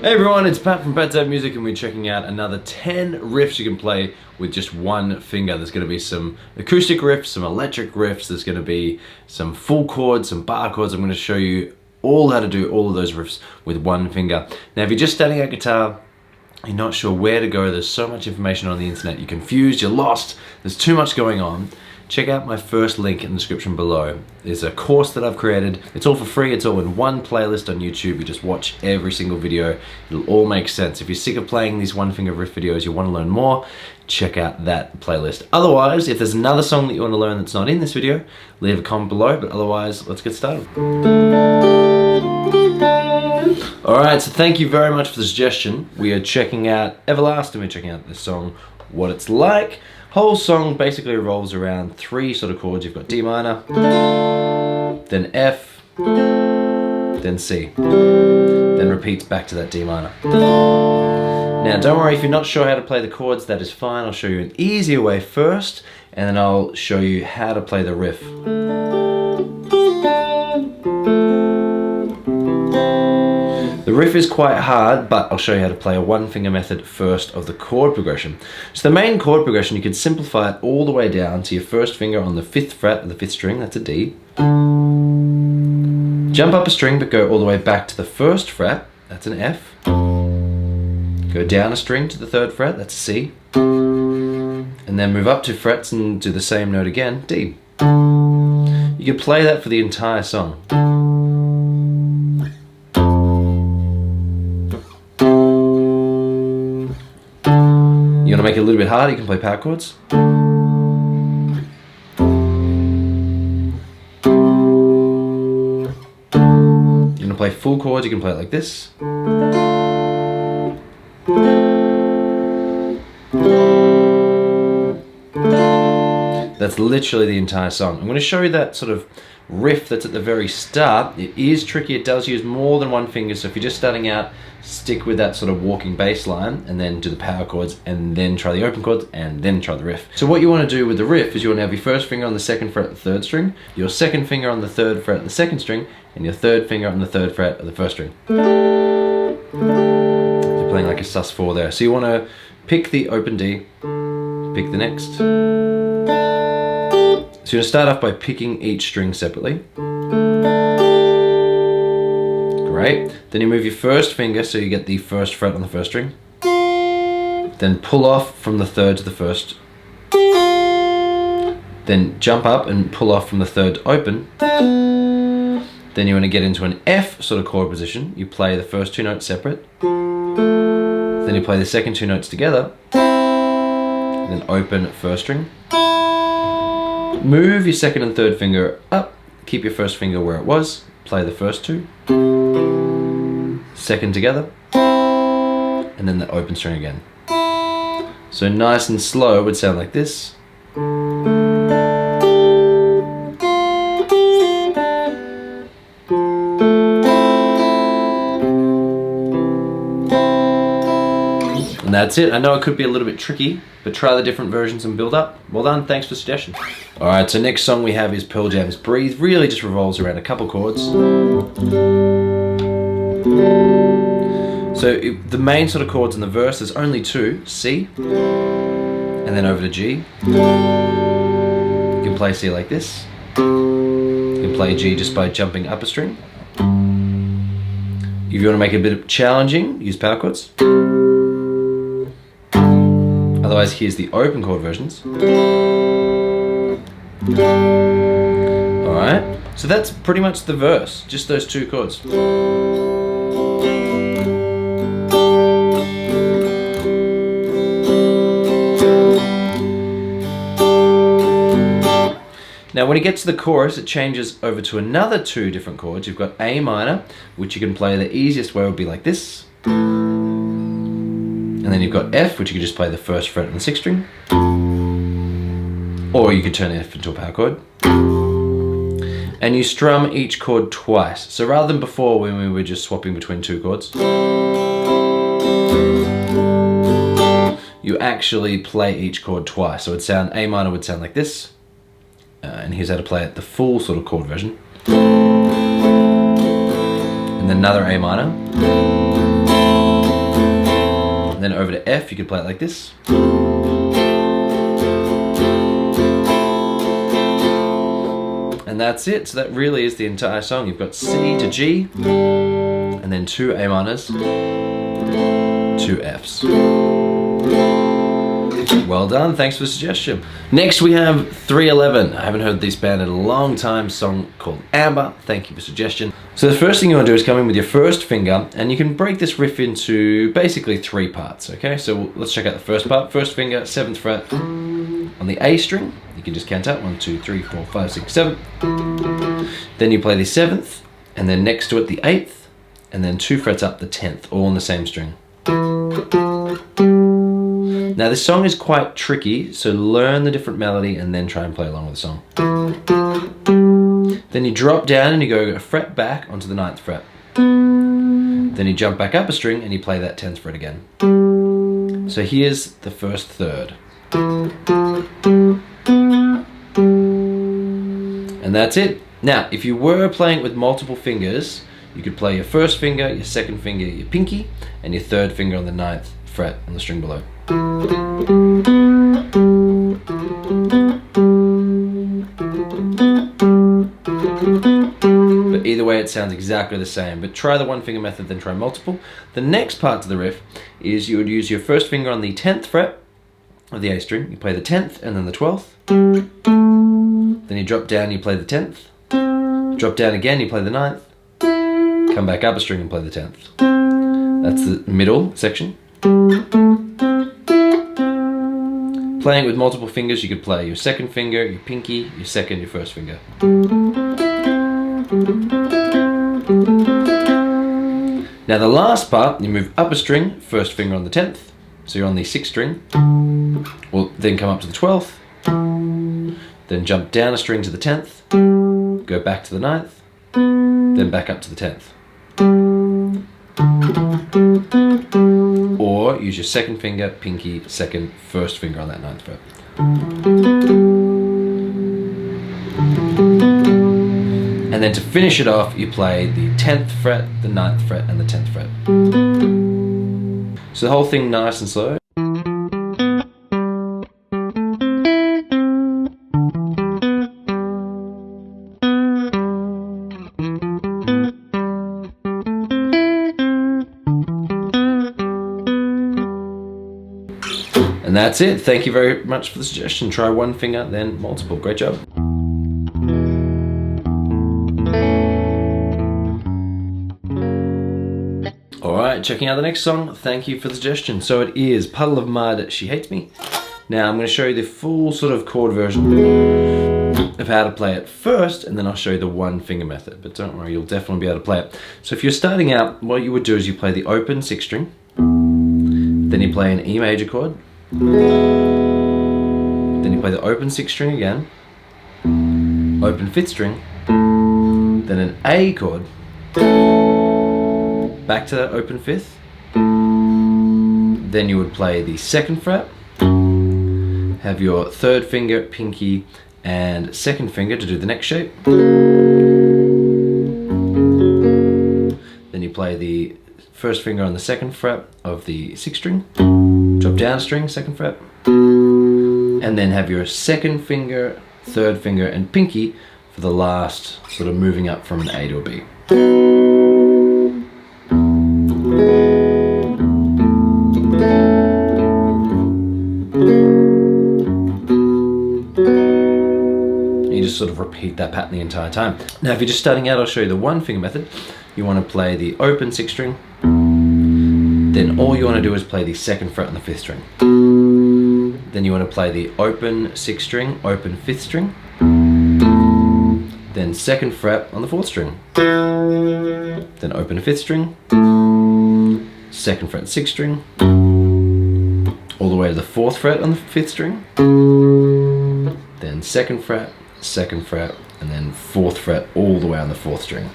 Hey everyone, it's Pat from Pat's Music and we're checking out another 10 riffs you can play with just one finger. There's going to be some acoustic riffs, some electric riffs, there's going to be some full chords, some bar chords. I'm going to show you all how to do all of those riffs with one finger. Now if you're just starting out guitar, you're not sure where to go, there's so much information on the internet, you're confused, you're lost, there's too much going on, check out my first link in the description below. There's a course that I've created. It's all for free. It's all in one playlist on YouTube. You just watch every single video. It'll all make sense. If you're sick of playing these one finger riff videos, you want to learn more, check out that playlist. Otherwise, if there's another song that you want to learn that's not in this video, leave a comment below. But otherwise, let's get started. Alright, so thank you very much for the suggestion. We are checking out Everlast and we're checking out this song, What It's Like. Whole song basically revolves around three sort of chords. You've got D minor, then F, then C, then repeats back to that D minor. Now don't worry if you're not sure how to play the chords, that is fine. I'll show you an easier way first and then I'll show you how to play the riff. The riff is quite hard, but I'll show you how to play a one finger method first of the chord progression. So the main chord progression, you can simplify it all the way down to your first finger on the 5th fret of the 5th string, that's a D. Jump up a string but go all the way back to the 1st fret, that's an F. Go down a string to the 3rd fret, that's a C. And then move up 2 frets and do the same note again, D. You can play that for the entire song. You want to make it a little bit harder, you can play power chords. You want to play full chords, you can play it like this. That's literally the entire song. I'm going to show you that sort of riff that's at the very start. It is tricky, it does use more than one finger, so if you're just starting out, stick with that sort of walking bass line and then do the power chords and then try the open chords and then try the riff. So what you want to do with the riff is you want to have your first finger on the 2nd fret of the 3rd string, your 2nd finger on the 3rd fret of the 2nd string, and your 3rd finger on the 3rd fret of the 1st string. You're playing like a sus4 there. So you want to pick the open D, pick the next. So you're going to start off by picking each string separately. Great. Then you move your first finger so you get the 1st fret on the 1st string. Then pull off from the 3rd to the 1st. Then jump up and pull off from the 3rd open. Then you want to get into an F sort of chord position. You play the first 2 notes separate. Then you play the second 2 notes together. And then open 1st string. Move your 2nd and 3rd finger up, keep your 1st finger where it was, play the first 2, 2nd together, and then the open string again. So nice and slow would sound like this. And that's it. I know it could be a little bit tricky, but try the different versions and build up. Well done, thanks for the suggestion. Alright, so next song we have is Pearl Jam's Breathe. Really just revolves around a couple chords. So the main sort of chords in the verse, there's only 2, C, and then over to G. You can play C like this. You can play G just by jumping up a string. If you want to make it a bit challenging, use power chords. Otherwise, here's the open chord versions. Alright, so that's pretty much the verse, just those 2 chords. Now when it gets to the chorus, it changes over to another 2 different chords. You've got A minor, which you can play the easiest way would be like this. And then you've got F, which you can just play the 1st fret on the 6th string. Or you could turn F into a power chord. And you strum each chord twice. So rather than before when we were just swapping between 2 chords, you actually play each chord twice. So A minor would sound like this. And here's how to play it, the full sort of chord version. And then another A minor. then over to F, you could play it like this. And that's it. So that really is the entire song. You've got C to G, and then 2 A minors, 2 Fs. Well done, thanks for the suggestion. Next we have 311. I haven't heard this band in a long time, song called Amber. Thank you for the suggestion. So the first thing you want to do is come in with your first finger, and you can break this riff into basically 3 parts, okay? So let's check out the first part. First finger, 7th fret on the A string. You can just count out 1, 2, 3, 4, 5, 6, 7. Then you play the 7th, and then next to it the 8th, and then 2 frets up the 10th, all on the same string. Now this song is quite tricky, so learn the different melody and then try and play along with the song. Then you drop down and you go a fret back onto the 9th fret. Then you jump back up a string and you play that 10th fret again. So here's the first third. And that's it. Now, if you were playing it with multiple fingers, you could play your first finger, your second finger, your pinky, and your third finger on the 9th fret on the string below. But either way it sounds exactly the same, but try the 1 finger method, then try multiple. The next part to the riff is you would use your first finger on the 10th fret of the A string, you play the 10th and then the 12th, then you drop down, you play the 10th, drop down again, you play the 9th, come back up a string and play the 10th. That's the middle section. Playing it with multiple fingers, you could play your second finger, your pinky, your second, your first finger. Now the last part, you move up a string, first finger on the 10th, so you're on the 6th string. Well, then come up to the 12th, then jump down a string to the 10th, go back to the 9th, then back up to the 10th. Or use your second finger, pinky, second, first finger on that 9th fret. And then to finish it off, you play the 10th fret, the 9th fret, and the 10th fret. So the whole thing nice and slow. And that's it. Thank you very much for the suggestion. Try 1 finger, then multiple. Great job. Alright, checking out the next song. Thank you for the suggestion. So it is Puddle of Mud, She Hates Me. Now I'm going to show you the full sort of chord version of how to play it first, and then I'll show you the 1 finger method. But don't worry, you'll definitely be able to play it. So if you're starting out, what you would do is you play the open 6th string, then you play an E major chord, then you play the open 6th string again, open 5th string, then an A chord, back to that open 5th, then you would play the 2nd fret, have your 3rd finger, pinky, and 2nd finger to do the next shape, then you play the 1st finger on the 2nd fret of the 6th string, drop down a string, 2nd fret, and then have your 2nd finger, 3rd finger, and pinky for the last sort of moving up from an A to a B. You just sort of repeat that pattern the entire time. Now if you're just starting out, I'll show you the 1 finger method. You want to play the open 6th string, then all you want to do is play the 2nd fret on the 5th string. Then you want to play the open 6th string, open 5th string, then 2nd fret on the 4th string, then open a 5th string, 2nd fret 6th string, all the way to the 4th fret on the 5th string, then 2nd fret, 2nd fret, and then 4th fret all the way on the 4th string.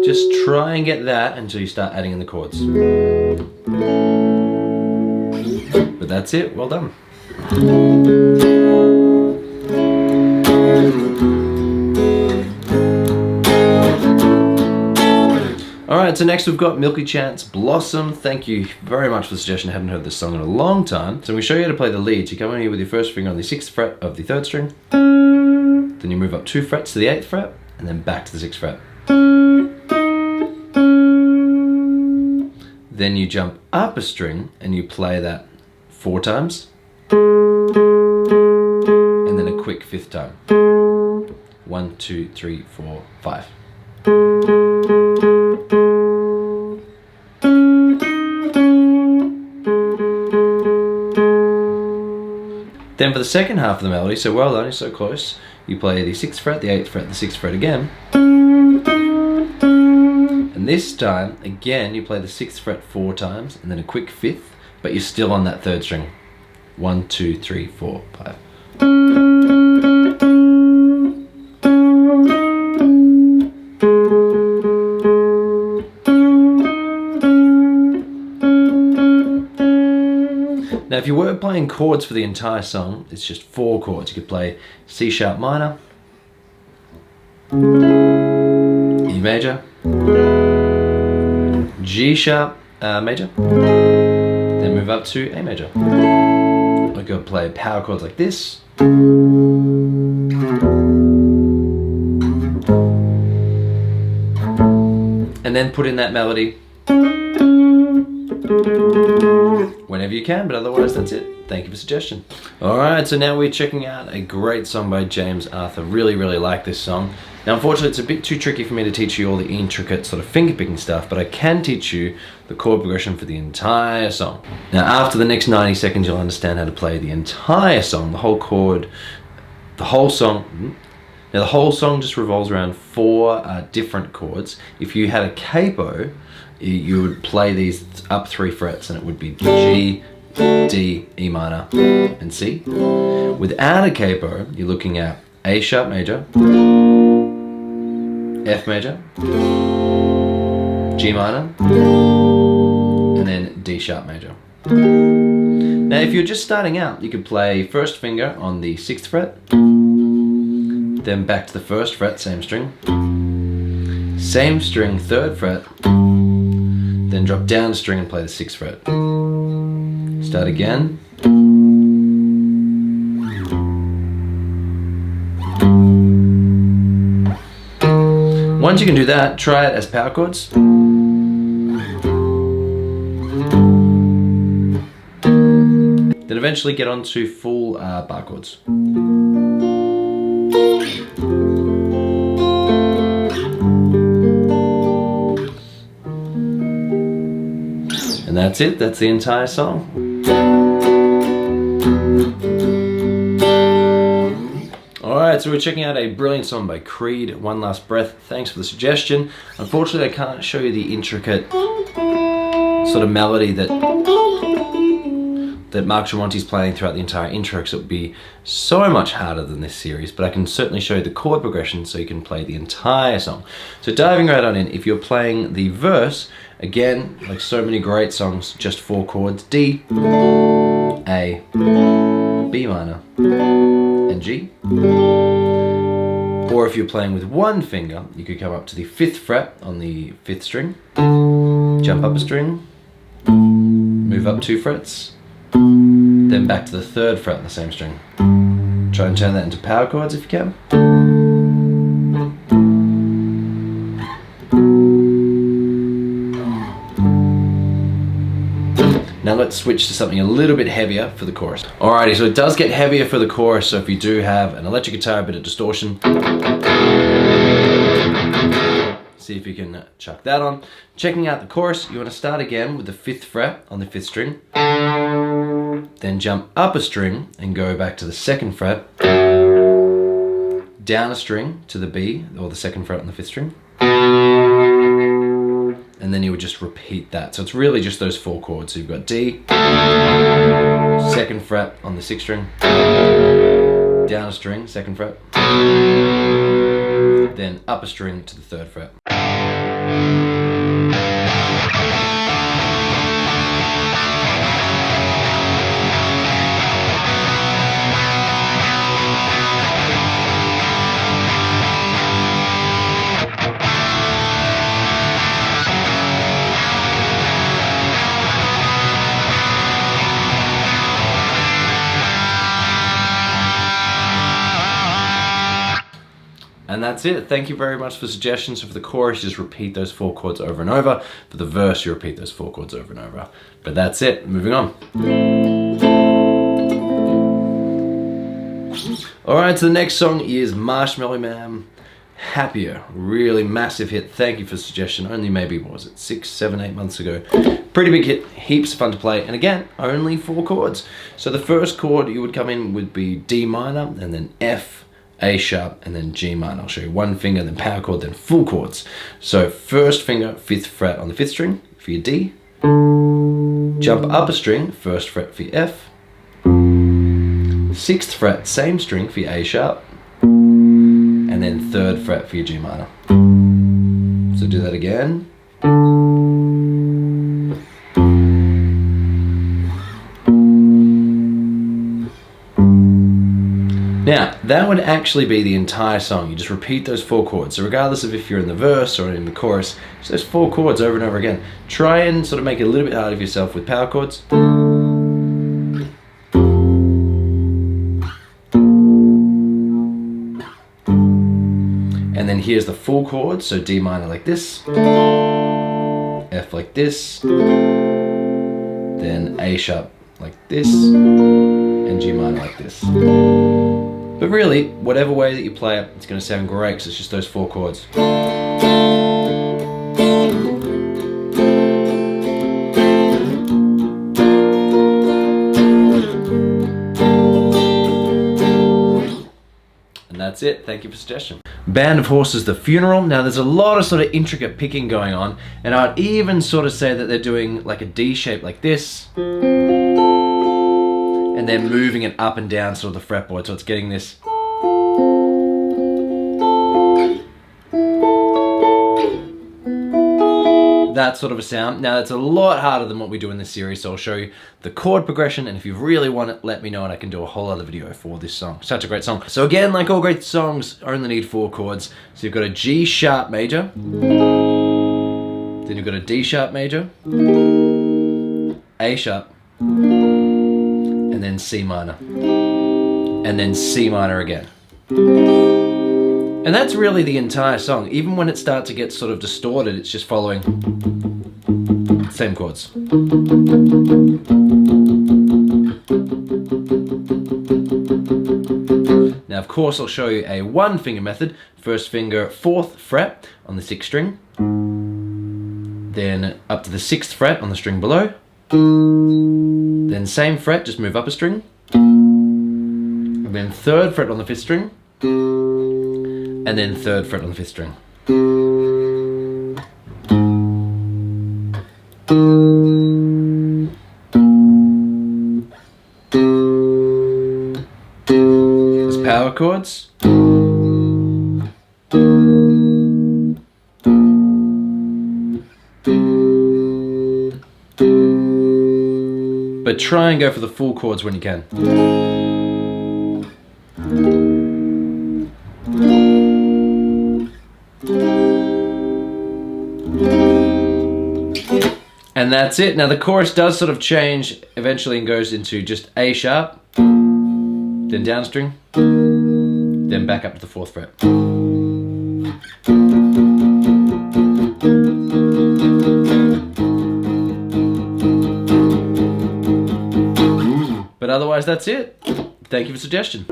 Just try and get that until you start adding in the chords. But that's it, well done. Alright, so next we've got Milky Chant's Blossom. Thank you very much for the suggestion. I hadn't heard this song in a long time. So we show you how to play the leads. You come in here with your first finger on the 6th fret of the 3rd string. Then you move up 2 frets to the 8th fret, and then back to the 6th fret. Then you jump up a string and you play that 4 times. And then a quick 5th time. 1, 2, 3, 4, 5. Then for the second half of the melody, so well done, you're so close, you play the 6th fret, the 8th fret, the 6th fret again. And this time, again, you play the 6th fret 4 times, and then a quick 5th, but you're still on that 3rd string. 1, 2, 3, 4, 5. Now if you were playing chords for the entire song, it's just 4 chords. You could play C sharp minor, E major, G sharp major, then move up to A major. I could play power chords like this, and then put in that melody whenever you can, but otherwise that's it. Thank you for the suggestion. Alright, so now we're checking out a great song by James Arthur. Really like this song. Now unfortunately it's a bit too tricky for me to teach you all the intricate sort of finger picking stuff, but I can teach you the chord progression for the entire song. Now after the next 90 seconds you'll understand how to play the entire song, the whole chord, the whole song. Now the whole song just revolves around 4 different chords. If you had a capo, you would play these up 3 frets and it would be G, D, E minor, and C. Without a capo, you're looking at A sharp major, F major, G minor, and then D sharp major. Now if you're just starting out, you could play first finger on the 6th fret, then back to the 1st fret, same string, 3rd fret, then drop down a string and play the 6th fret. Start again. Once you can do that, try it as power chords. Then eventually get on to full bar chords. And that's it, that's the entire song. Alright, so we're checking out a brilliant song by Creed, One Last Breath. Thanks for the suggestion. Unfortunately, I can't show you the intricate sort of melody that Mark Tremonti's playing throughout the entire intro, because it would be so much harder than this series, but I can certainly show you the chord progression so you can play the entire song. So diving right on in, if you're playing the verse, again, like so many great songs, just 4 chords, D, A, B minor, and G. Or if you're playing with 1 finger, you could come up to the 5th fret on the 5th string, jump up a string, move up 2 frets, then back to the 3rd fret on the same string. Try and turn that into power chords if you can. Now let's switch to something a little bit heavier for the chorus. Alrighty, so it does get heavier for the chorus, so if you do have an electric guitar, a bit of distortion, see if you can chuck that on. Checking out the chorus, you want to start again with the 5th fret on the 5th string, then jump up a string and go back to the 2nd fret, down a string to the B, or the 2nd fret on the 5th string, and then you would just repeat that. So it's really just those 4 chords. So you've got D, 2nd fret on the 6th string, down a string, 2nd fret, then up a string to the 3rd fret. that's it. Thank you very much for suggestions. So for the chorus, you just repeat those 4 chords over and over. For the verse, you repeat those 4 chords over and over. But that's it. Moving on. Alright, so the next song is Marshmallow Man. Happier. Really massive hit. Thank you for the suggestion. Only maybe, what was it, 6, 7, 8 months ago. Pretty big hit. Heaps of fun to play. And again, only 4 chords. So the first chord you would come in would be D minor, and then F, A sharp, and then G minor. I'll show you 1 finger, then power chord, then full chords. So first finger, 5th fret on the 5th string for your D. Jump up a string, 1st fret for your F. 6th fret, same string for your A sharp. And then 3rd fret for your G minor. So do that again. Now, that would actually be the entire song. You just repeat those 4 chords. So regardless of if you're in the verse or in the chorus, just those 4 chords over and over again. Try and sort of make it a little bit harder for yourself with power chords. And then here's the full chords, so D minor like this, F like this, then A sharp like this, and G minor like this. But really, whatever way that you play it, it's going to sound great because it's just those 4 chords. And that's it. Thank you for suggestion. Band of Horses, The Funeral. Now there's a lot of sort of intricate picking going on, and I'd even sort of say that they're doing like a D shape like this, and then moving it up and down sort of the fretboard, so it's getting this. That sort of a sound. Now that's a lot harder than what we do in this series, so I'll show you the chord progression, and if you really want it, let me know and I can do a whole other video for this song. Such a great song. So again, like all great songs, only need 4 chords. So you've got a G sharp major, then you've got a D sharp major, A sharp, and then C minor, and then C minor again. And that's really the entire song. Even when it starts to get sort of distorted, it's just following same chords. Now, of course, I'll show you a 1-finger method. First finger, 4th fret on the 6th string. Then up to the 6th fret on the string below. Then same fret, just move up a string. And then 3rd fret on the 5th string. And then 3rd fret on the 5th string. There's power chords. But try and go for the full chords when you can. And that's it. Now the chorus does sort of change eventually and goes into just A sharp, then down string, then back up to the 4th fret. But otherwise that's it. Thank you for the suggestion.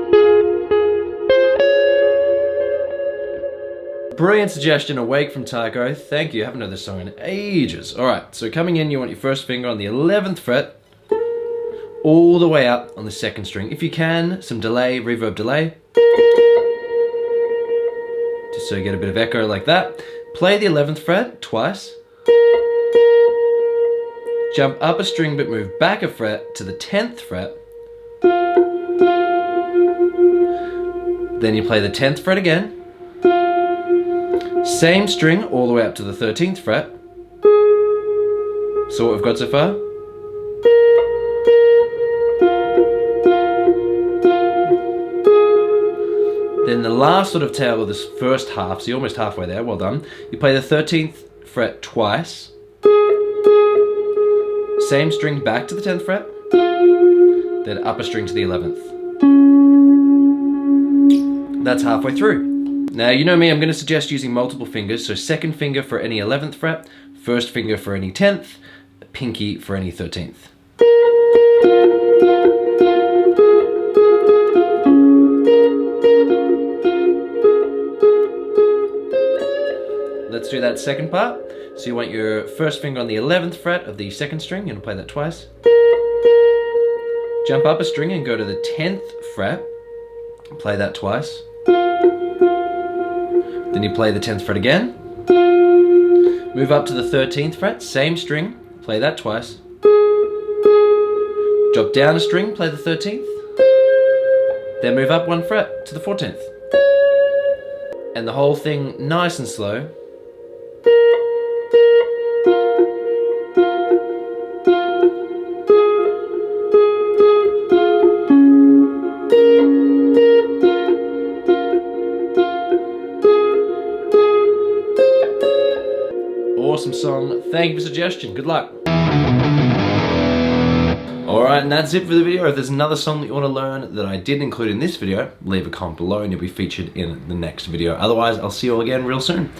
Brilliant suggestion, Awake from Tycho. Thank you, I haven't heard this song in ages. Alright, so coming in, you want your first finger on the 11th fret, all the way up on the 2nd string. If you can, some delay, reverb delay. Just so you get a bit of echo like that. Play the 11th fret twice. Jump up a string but move back a fret to the 10th fret. Then you play the 10th fret again. Same string all the way up to the 13th fret. So what we've got so far? Then the last sort of tail of this first half, so you're almost halfway there, well done. You play the 13th fret twice. Same string back to the 10th fret. Then up a string to the 11th. That's halfway through. Now, you know me, I'm going to suggest using multiple fingers, so second finger for any 11th fret, first finger for any 10th, pinky for any 13th. Let's do that second part. So you want your first finger on the 11th fret of the second string, you're going to play that twice. Jump up a string and go to the 10th fret, play that twice. Then you play the 10th fret again. Move up to the 13th fret, same string, play that twice. Drop down a string, play the 13th. Then move up one fret to the 14th. And the whole thing nice and slow. Awesome song. Thank you for the suggestion. Good luck. Alright, and that's it for the video. If there's another song that you want to learn that I didn't include in this video, leave a comment below and you'll be featured in the next video. Otherwise, I'll see you all again real soon.